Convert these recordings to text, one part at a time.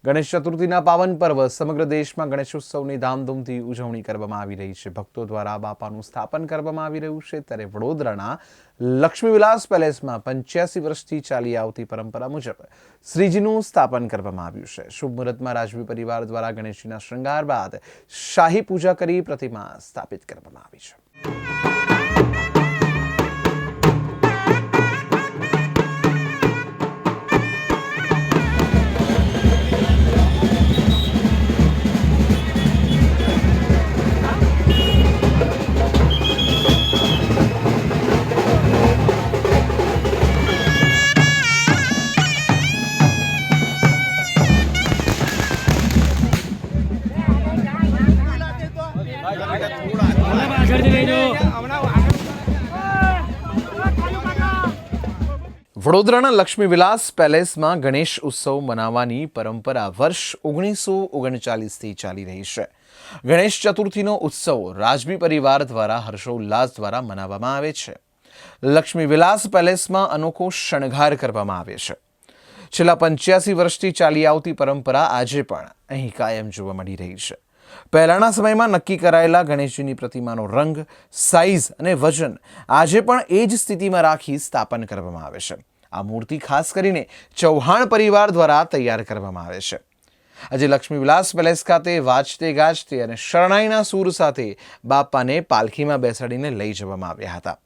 ગણેશ ચતુર્થીના પાવન પર્વ સમગ્ર દેશમાં ગણેશોત્સવની ધામધૂમથી ઉજવણી કરવામાં આવી રહી છે। ભક્તો દ્વારા બાપાનું સ્થાપન કરવામાં આવી રહ્યું છે, ત્યારે વડોદરાના લક્ષ્મી વિલાસ પેલેસમાં 85 વર્ષથી ચાલી આવતી પરંપરા મુજબ શ્રીજીનું સ્થાપન કરવામાં આવ્યું છે। શુભ મુહૂર્તમાં રાજવી પરિવાર દ્વારા ગણેશજીના શૃંગાર બાદ શાહી પૂજા કરી પ્રતિમા સ્થાપિત કરવામાં આવી છે। વડોદરાના લક્ષ્મી વિલાસ પેલેસમાં ગણેશ ઉત્સવ મનાવવાની પરંપરા વર્ષ 1939થી ચાલી રહી છે। ગણેશ ચતુર્થીનો ઉત્સવ રાજવી પરિવાર દ્વારા હર્ષોલ્લાસ દ્વારા મનાવવામાં આવે છે। લક્ષ્મી વિલાસ પેલેસમાં અનોખો શણગાર કરવામાં આવે છે। છેલ્લા 85 વર્ષથી ચાલી આવતી પરંપરા આજે પણ અહીં કાયમ જોવા મળી રહી છે। પહેલાના સમયમાં નક્કી કરાયેલા ગણેશજીની પ્રતિમાનો રંગ, સાઇઝ અને વજન આજે પણ એ જ સ્થિતિમાં રાખી સ્થાપન કરવામાં આવે છે। આ મૂર્તિ ખાસ કરીને ચૌહાણ પરિવાર દ્વારા તૈયાર કરવામાં આવે છે। આજે લક્ષ્મી વિલાસ પેલેસ ખાતે વાજતે ગાજતે અને શરણાઈના સૂર સાથે બાપાને પાલખીમાં બેસાડીને લઈ જવામાં આવ્યા હતા।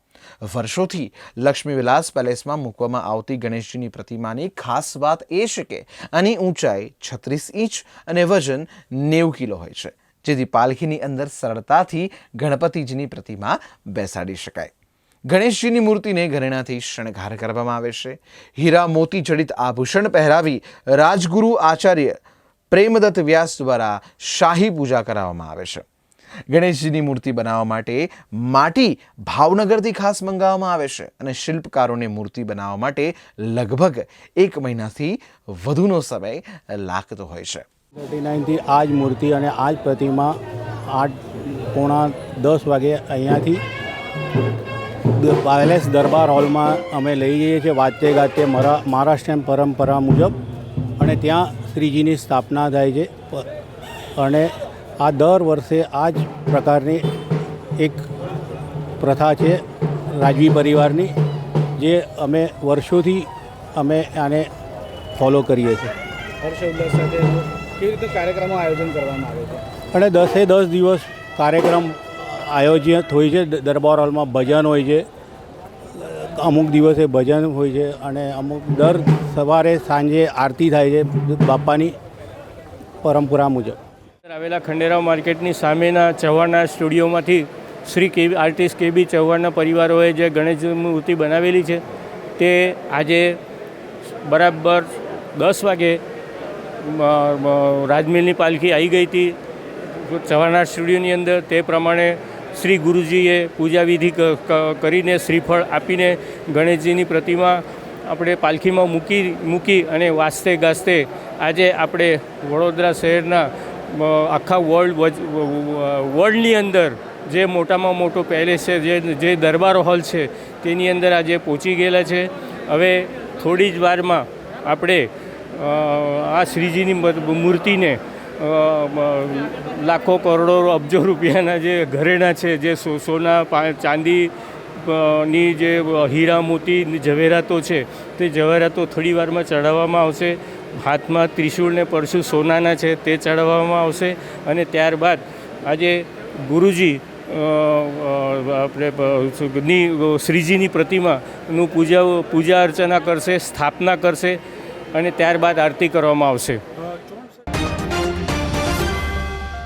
વર્ષોથી લક્ષ્મી વિલાસ પેલેસમાં મૂકવામાં આવતી ગણેશજીની પ્રતિમાની ખાસ વાત એ છે કે આની ઊંચાઈ 36 ઇંચ અને વજન 90 કિલો હોય છે, જેથી પાલખીની અંદર સરળતાથી ગણપતિજીની પ્રતિમા બેસાડી શકાય। ગણેશજીની મૂર્તિને ઘરેણાથી શણગાર કરવામાં આવે છે। હીરા મોતી જડિત આભૂષણ પહેરાવી રાજગુરુ આચાર્ય પ્રેમદત્ત વ્યાસ દ્વારા શાહી પૂજા કરાવવામાં આવે છે। ગણેશજીની મૂર્તિ બનાવવા માટે માટી ભાવનગરથી ખાસ મંગાવવામાં આવે છે અને શિલ્પકારોને મૂર્તિ બનાવવા માટે લગભગ 1 મહિનાથી વધુનો સમય લાગતો હોય છે। 39થી આ જ મૂર્તિ અને આ જ પ્રતિમા 8:45 વાગે અહીંયાથી પેલેસ દરબાર હોલમાં અમે લઈ જઈએ છીએ વાજતે ગાજતે મહારાષ્ટ્રીયન પરંપરા મુજબ, અને ત્યાં શ્રીજીની સ્થાપના થાય છે। અને આ દર વર્ષે આ જ પ્રકારની એક પ્રથા છે રાજવી પરિવારની, જે અમે વર્ષોથી અમે આને ફોલો કરીએ છીએ। હર્ષોલ્લાસ સાથે કેવી રીતે કાર્યક્રમો આયોજન કરવામાં આવે છે? અને 10 દિવસ કાર્યક્રમ આયોજિત હોય છે। દરબાર હોલમાં ભજન હોય છે, અમુક દિવસે ભજન હોય છે, અને અમુક દર સવારે સાંજે આરતી થાય છે બાપાની પરંપરા મુજબ। આવેલા ખંડેરાવ માર્કેટની સામેના ચૌહાણના સ્ટુડિયોમાંથી શ્રી આર્ટિસ્ટ કેબી ચૌહાણના પરિવારોએ જે ગણેશજી મૂર્તિ બનાવેલી છે તે આજે બરાબર 10 વાગે રાજમહેલની પાલખી આવી ગઈ હતી ચૌહાણના સ્ટુડિયોની અંદર। તે પ્રમાણે શ્રી ગુરુજીએ પૂજાવિધિ કરીને શ્રીફળ આપીને ગણેશજીની પ્રતિમા આપણે પાલખીમાં મૂકી અને વાજતે ગાજતે આજે આપણે વડોદરા શહેરના આખા વર્લ્ડની અંદર જે મોટામાં મોટો પેલેસ છે, જે દરબાર હોલ છે, તેની અંદર આજે પહોંચી ગયેલા છે। હવે થોડી જ વારમાં આપણે આ શ્રીજીની મૂર્તિને લાખો કરોડો અબજો રૂપિયાના જે ઘરેણા છે, જે સોના ચાંદીની જે હીરા મોતી ઝવેરાતો છે, તે ઝવેરાતો થોડી વારમાં ચડાવવામાં આવશે। હાથમાં ત્રિશૂળ ને પરશુ સોનાના છે તે ચડાવવામાં આવશે, અને ત્યારબાદ આજે ગુરુજી આપણે શ્રીજીની પ્રતિમાનું પૂજા અર્ચના કરશે, સ્થાપના કરશે, અને ત્યારબાદ આરતી કરવામાં આવશે।